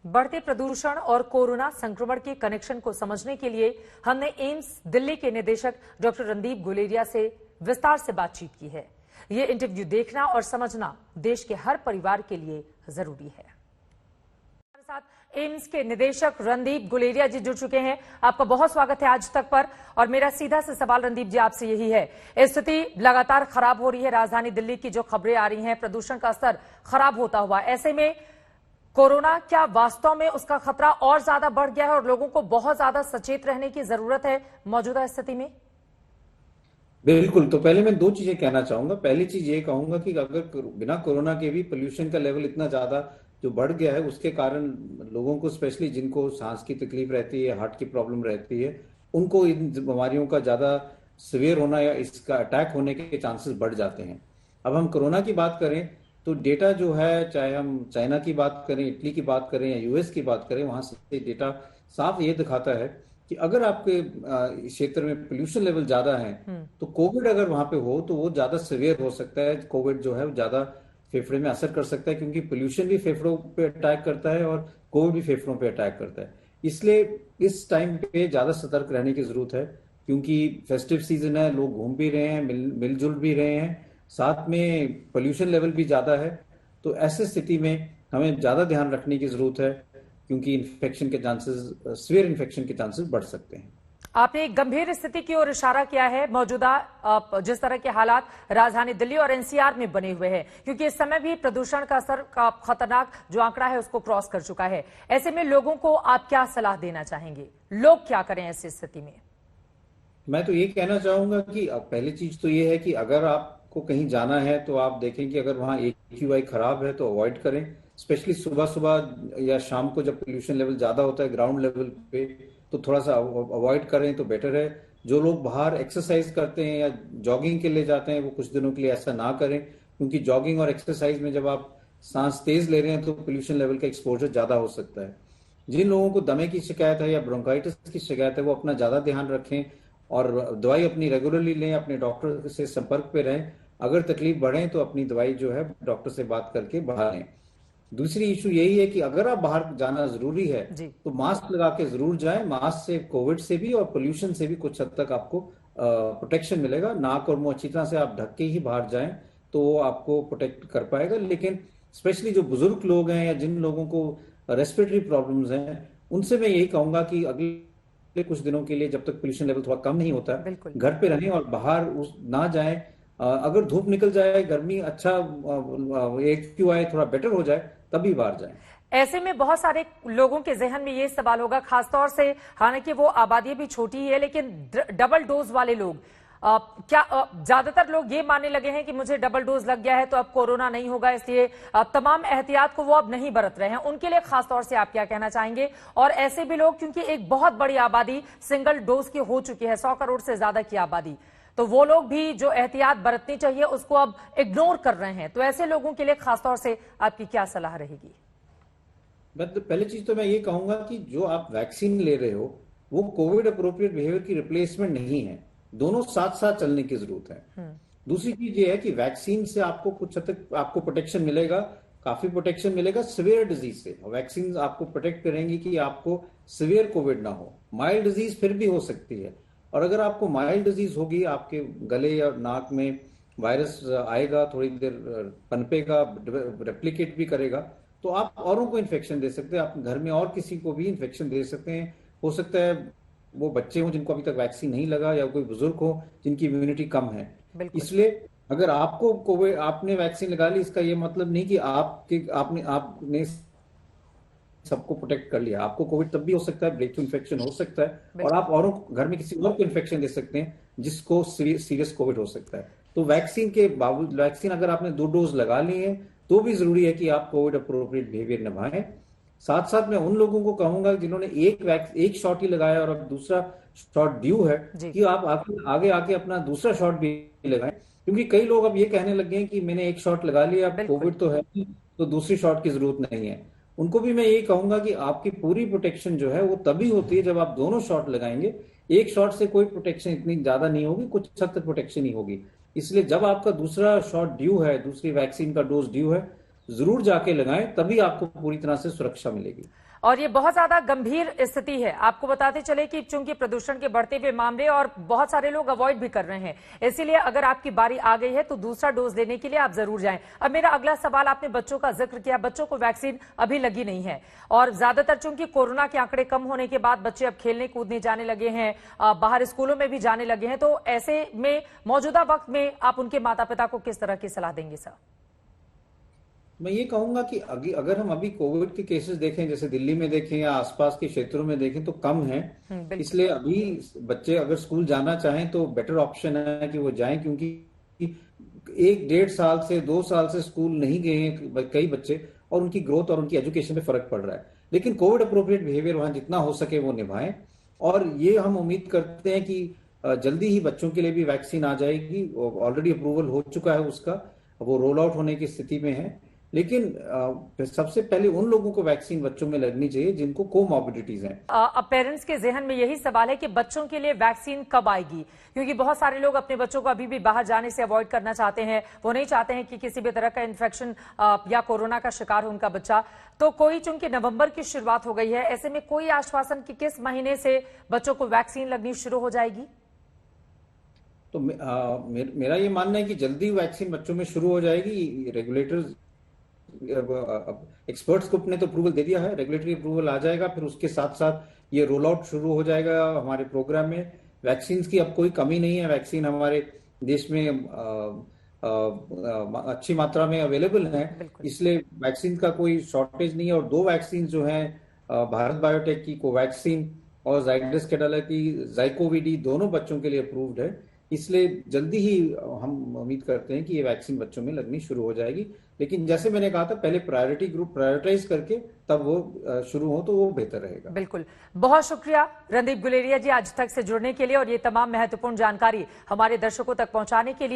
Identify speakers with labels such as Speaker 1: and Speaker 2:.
Speaker 1: बढ़ते प्रदूषण और कोरोना संक्रमण के कनेक्शन को समझने के लिए हमने एम्स दिल्ली के निदेशक डॉक्टर रणदीप गुलेरिया से विस्तार से बातचीत की है। ये इंटरव्यू देखना और समझना देश के हर परिवार के लिए जरूरी है। हमारे साथ एम्स के निदेशक रणदीप गुलेरिया जी जुड़ चुके हैं। आपका बहुत स्वागत है आज तक पर। और मेरा सीधा से सवाल रणदीप जी आपसे यही है, स्थिति लगातार खराब हो रही है। राजधानी दिल्ली की जो खबरें आ रही हैं, प्रदूषण का स्तर खराब होता हुआ, ऐसे में कोरोना क्या वास्तव में उसका खतरा और ज्यादा बढ़ गया है और लोगों को बहुत ज्यादा सचेत रहने की जरूरत है मौजूदा स्थिति में?
Speaker 2: बिल्कुल। तो पहले मैं दो चीजें कहना चाहूंगा। पहली चीज ये कहूंगा कि अगर बिना कोरोना के भी पोल्यूशन का लेवल इतना ज्यादा जो बढ़ गया है, उसके कारण लोगों को, स्पेशली जिनको सांस की तकलीफ रहती है, हार्ट की प्रॉब्लम रहती है, उनको इन बीमारियों का ज्यादा सिवियर होना या इसका अटैक होने के चांसेस बढ़ जाते हैं। अब हम कोरोना की बात करें तो डेटा जो है, चाहे हम चाइना की बात करें, इटली की बात करें या यूएस की बात करें, वहां से डेटा साफ ये दिखाता है कि अगर आपके क्षेत्र में पोल्यूशन लेवल ज्यादा है तो कोविड अगर वहां पे हो तो वो ज्यादा सिवियर हो सकता है। कोविड जो है वो ज्यादा फेफड़े में असर कर सकता है, क्योंकि पोल्यूशन भी फेफड़ों पे अटैक करता है और कोविड भी फेफड़ों पे अटैक करता है। इसलिए इस टाइम पे ज्यादा सतर्क रहने की जरूरत है, क्योंकि फेस्टिव सीजन है, लोग घूम भी रहे हैं, मिलजुल भी रहे हैं, साथ में पोल्यूशन लेवल भी ज्यादा है। तो ऐसे स्थिति में हमें ज्यादा ध्यान रखने की जरूरत है, क्योंकि इन्फेक्शन के चांसेस, सीवियर इन्फेक्शन के चांसेस बढ़ सकते हैं।
Speaker 1: आपने एक गंभीर स्थिति की ओर इशारा किया है। मौजूदा जिस तरह के हालात राजधानी दिल्ली और एनसीआर में बने हुए हैं, क्योंकि इस समय भी प्रदूषण का स्तर का खतरनाक जो आंकड़ा है उसको क्रॉस कर चुका है। ऐसे में लोगों को आप क्या सलाह देना चाहेंगे? लोग क्या करें ऐसी स्थिति में?
Speaker 2: मैं तो ये कहना चाहूंगा कि पहली चीज तो ये है कि अगर आपको कहीं जाना है तो आप देखें कि अगर वहां AQI खराब है तो अवॉइड करें। स्पेशली सुबह सुबह या शाम को जब पोल्यूशन लेवल ज्यादा होता है ग्राउंड लेवल पे, तो थोड़ा सा अवॉइड करें तो बेटर है। जो लोग बाहर एक्सरसाइज करते हैं या जॉगिंग के लिए जाते हैं, वो कुछ दिनों के लिए ऐसा ना करें, क्योंकि जॉगिंग और एक्सरसाइज में जब आप सांस तेज ले रहे हैं तो पोल्यूशन लेवल का एक्सपोजर ज्यादा हो सकता है। जिन लोगों को दमे की शिकायत है या ब्रोंकाइटिस की शिकायत है, वो अपना ज्यादा ध्यान रखें और दवाई अपनी रेगुलरली लें, अपने डॉक्टर से संपर्क पे रहें। अगर तकलीफ बढ़े तो अपनी दवाई जो है डॉक्टर से बात करके बढ़ा लें। दूसरी इशू यही है कि अगर आप बाहर जाना जरूरी है तो मास्क लगा के जरूर जाएं। मास्क से कोविड से भी और पोल्यूशन से भी कुछ हद तक आपको प्रोटेक्शन मिलेगा। नाक और मुंह अच्छी तरह से आप ढक के ही बाहर जाएं तो वो आपको प्रोटेक्ट कर पाएगा। लेकिन स्पेशली जो बुजुर्ग लोग हैं या जिन लोगों को रेस्पिरेटरी प्रॉब्लम्स हैं, उनसे मैं यही कहूंगा कि अगले कुछ दिनों के लिए, जब तक पोल्यूशन लेवल थोड़ा कम नहीं होता, घर पे रहें और बाहर ना जाएं। अगर धूप निकल जाए, गर्मी अच्छा AQI थोड़ा बेटर हो जाए, तभी बाहर जाएं।
Speaker 1: ऐसे में बहुत सारे लोगों के जहन में ये सवाल होगा, खासतौर से हालांकि वो आबादी भी छोटी है, लेकिन डबल डोज वाले लोग, क्या ज्यादातर लोग ये मानने लगे हैं कि मुझे डबल डोज लग गया है तो अब कोरोना नहीं होगा, इसलिए तमाम एहतियात को वो अब नहीं बरत रहे हैं। उनके लिए खासतौर से आप क्या कहना चाहेंगे? और ऐसे भी लोग, क्योंकि एक बहुत बड़ी आबादी सिंगल डोज की हो चुकी है, 100 करोड़ से ज्यादा की आबादी, तो वो लोग भी जो एहतियात बरतनी चाहिए उसको अब इग्नोर कर रहे हैं। तो ऐसे लोगों के लिए खासतौर से आपकी क्या सलाह रहेगी?
Speaker 2: पहली चीज तो मैं ये कहूंगा कि जो आप वैक्सीन ले रहे हो वो कोविड अप्रोप्रिएट बिहेवियर की रिप्लेसमेंट नहीं है। दोनों साथ साथ चलने की जरूरत है। दूसरी चीज ये है कि वैक्सीन से आपको कुछ हद तक आपको प्रोटेक्शन मिलेगा, काफी प्रोटेक्शन मिलेगा सिवियर डिजीज से। वैक्सीन आपको प्रोटेक्ट करेंगी कि आपको सिवियर कोविड ना हो। माइल्ड डिजीज फिर भी हो सकती है, और अगर आपको माइल्ड डिजीज होगी, आपके गले या नाक में वायरस आएगा, थोड़ी देर पनपेगा, रेप्लिकेट भी करेगा, तो आप औरों को इन्फेक्शन दे सकते हैं। आप घर में और किसी को भी इन्फेक्शन दे सकते हैं। हो सकता है वो बच्चे हों जिनको अभी तक वैक्सीन नहीं लगा, या कोई बुजुर्ग हो जिनकी इम्यूनिटी कम है। इसलिए अगर आपको कोविड, आपने वैक्सीन लगा ली, इसका ये मतलब नहीं कि आपने सबको प्रोटेक्ट कर लिया। आपको कोविड तब भी हो सकता है, ब्रेक थ्रू इन्फेक्शन हो सकता है, और आप औरों घर में किसी और को इन्फेक्शन दे सकते हैं जिसको सीरियस कोविड हो सकता है। तो वैक्सीन के बावजूद, वैक्सीन अगर आपने 2 डोज लगा ली है तो भी जरूरी है कि आप कोविड अप्रोप्रिएट बिहेवियर निभाएं। साथ साथ मैं उन लोगों को कहूंगा जिन्होंने एक शॉट ही लगाया और अब दूसरा शॉट ड्यू है, कि आप आगे आके अपना दूसरा शॉट भी लगाएं। क्योंकि कई लोग अब ये कहने लगे हैं कि मैंने एक शॉट लगा लिया, अब कोविड तो है तो दूसरी शॉट की जरूरत नहीं है। उनको भी मैं ये कहूंगा कि आपकी पूरी प्रोटेक्शन जो है वो तभी होती है जब आप दोनों शॉट लगाएंगे। एक शॉट से कोई प्रोटेक्शन इतनी ज्यादा नहीं होगी, कुछ हद तक प्रोटेक्शन ही होगी। इसलिए जब आपका दूसरा शॉट ड्यू है, दूसरी वैक्सीन का डोज ड्यू है, जरूर जाके लगाएं, तभी आपको पूरी तरह से सुरक्षा मिलेगी।
Speaker 1: और ये बहुत ज्यादा गंभीर स्थिति है। आपको बताते चले कि चूंकि प्रदूषण के बढ़ते हुए मामले और बहुत सारे लोग अवॉइड भी कर रहे हैं, इसीलिए अगर आपकी बारी आ गई है तो दूसरा डोज लेने के लिए आप जरूर जाएं। अब मेरा अगला सवाल, आपने बच्चों का जिक्र किया, बच्चों को वैक्सीन अभी लगी नहीं है और ज्यादातर चूंकि कोरोना के आंकड़े कम होने के बाद बच्चे अब खेलने कूदने जाने लगे हैं, बाहर स्कूलों में भी जाने लगे हैं, तो ऐसे में मौजूदा वक्त में आप उनके माता पिता को किस तरह की सलाह देंगे सर?
Speaker 2: मैं ये कहूंगा कि अगर हम अभी कोविड के केसेस देखें, जैसे दिल्ली में देखें या आसपास के क्षेत्रों में देखें, तो कम है। इसलिए अभी बच्चे अगर स्कूल जाना चाहें तो बेटर ऑप्शन है कि वो जाएं, क्योंकि 1-1.5 साल से 2 साल से स्कूल नहीं गए हैं कई बच्चे, और उनकी ग्रोथ और उनकी एजुकेशन पे फर्क पड़ रहा है। लेकिन कोविड अप्रोप्रिएट बिहेवियर वहां जितना हो सके वो निभाएं, और ये हम उम्मीद करते हैं कि जल्दी ही बच्चों के लिए भी वैक्सीन आ जाएगी। ऑलरेडी अप्रूवल हो चुका है उसका, वो रोल आउट होने की स्थिति में है। लेकिन सबसे पहले उन लोगों को वैक्सीन बच्चों में लगनी चाहिए जिनको कोमॉर्बिडिटीज हैं।
Speaker 1: अब पेरेंट्स के जहन में यही सवाल है कि बच्चों के लिए वैक्सीन कब आएगी, क्योंकि बहुत सारे लोग अपने बच्चों को अभी भी बाहर जाने से अवॉइड करना चाहते हैं। वो नहीं चाहते हैं कि किसी भी तरह का इन्फेक्शन या कोरोना का शिकार हो उनका बच्चा। तो कोई, चूंकि नवंबर की शुरुआत हो गई है, ऐसे में कोई आश्वासन कि किस महीने से बच्चों को वैक्सीन लगनी शुरू हो जाएगी?
Speaker 2: तो मेरा ये मानना है कि जल्दी वैक्सीन बच्चों में शुरू हो जाएगी। रेगुलेटर्स, एक्सपर्ट्स को ने तो अप्रूवल दे दिया है, रेगुलेटरी अप्रूवल आ जाएगा, फिर उसके साथ साथ ये रोल आउट शुरू हो जाएगा हमारे प्रोग्राम में। वैक्सीन की अब कोई कमी नहीं है, वैक्सीन हमारे देश में अच्छी मात्रा में अवेलेबल है, इसलिए वैक्सीन का कोई शॉर्टेज नहीं है। और 2 वैक्सीन जो हैं भारत बायोटेक की कोवैक्सीन और जाइडस कैडिला की जाइकोविडी, दोनों बच्चों के लिए अप्रूव्ड है। इसलिए जल्दी ही हम उम्मीद करते हैं कि ये वैक्सीन बच्चों में लगनी शुरू हो जाएगी। लेकिन जैसे मैंने कहा था, पहले प्रायोरिटी ग्रुप प्रायोरिटाइज करके तब वो शुरू हो तो वो बेहतर रहेगा।
Speaker 1: बिल्कुल, बहुत शुक्रिया रणदीप गुलेरिया जी आज तक से जुड़ने के लिए और ये तमाम महत्वपूर्ण जानकारी हमारे दर्शकों तक पहुंचाने के लिए।